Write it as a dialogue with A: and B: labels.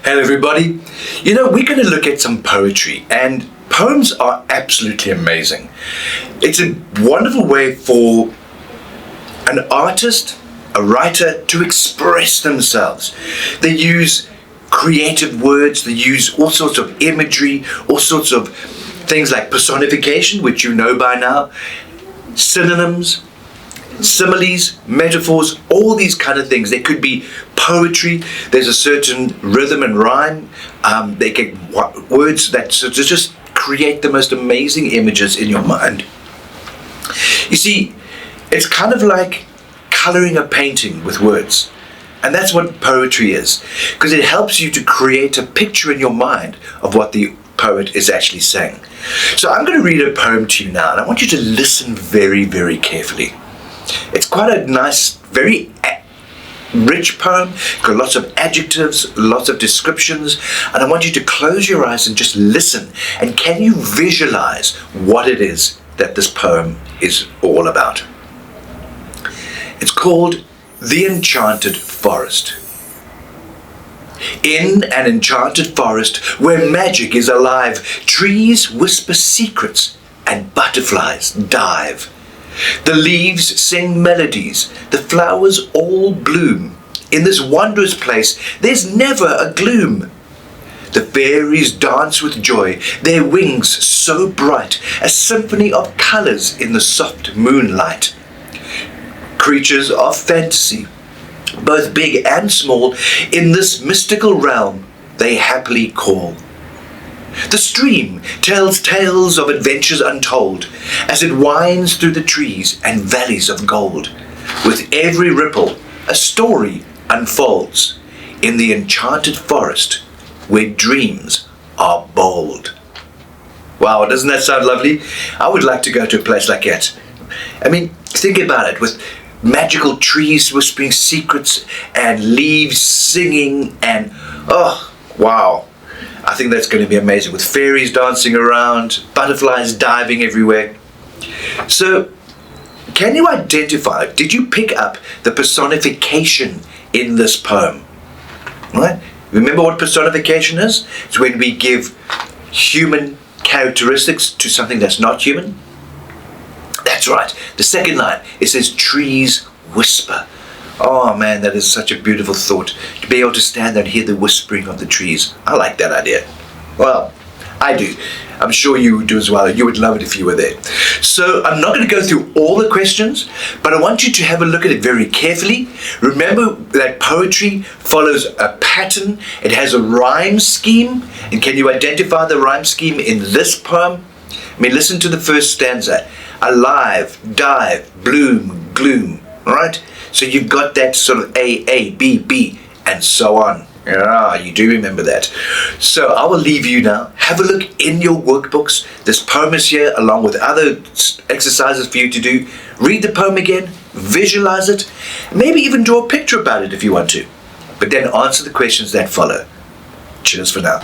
A: Hello everybody. We're going to look at some poetry, and poems are absolutely amazing. It's a wonderful way for an artist, a writer, to express themselves. They use creative words, they use all sorts of imagery, all sorts of things like personification, which you know by now, synonyms, similes, metaphors, all these kind of things. They could be poetry. There's a certain rhythm and rhyme. They get words that just create the most amazing images in your mind. You see, it's kind of like coloring a painting with words. And that's what poetry is, because it helps you to create a picture in your mind of what the poet is actually saying. So I'm going to read a poem to you now, and I want you to listen very, very carefully. It's quite a nice, very rich poem, got lots of adjectives, lots of descriptions, and I want you to close your eyes and just listen. And can you visualize what it is that this poem is all about? It's called The Enchanted Forest. In an enchanted forest where magic is alive, trees whisper secrets and butterflies dive. The leaves sing melodies, the flowers all bloom. In this wondrous place, there's never a gloom. The fairies dance with joy, their wings so bright, a symphony of colors in the soft moonlight. Creatures of fantasy, both big and small, in this mystical realm they happily call. The stream tells tales of adventures untold as it winds through the trees and valleys of gold. With every ripple, a story unfolds in the enchanted forest where dreams are bold. Wow, doesn't that sound lovely? I would like to go to a place like that. I mean, think about it, with magical trees whispering secrets and leaves singing, and oh, wow. I think that's going to be amazing, with fairies dancing around, butterflies diving everywhere. So, can you identify, did you pick up the personification in this poem? Right? Remember what personification is? It's when we give human characteristics to something that's not human. That's right. The second line, it says trees whisper. Oh man, that is such a beautiful thought, to be able to stand there and hear the whispering of the trees. I like that idea. Well, I do. I'm sure you do as well. You would love it if you were there. So I'm not going to go through all the questions, but I want you to have a look at it very carefully. Remember that poetry follows a pattern. It has a rhyme scheme. And can you identify the rhyme scheme in this poem? I mean, listen to the first stanza. Alive, dive, bloom, gloom. All right? So you've got that sort of A, B, B, and so on. Ah, you do remember that. So I will leave you now. Have a look in your workbooks. This poem is here along with other exercises for you to do. Read the poem again, visualize it, maybe even draw a picture about it if you want to. But then answer the questions that follow. Cheers for now.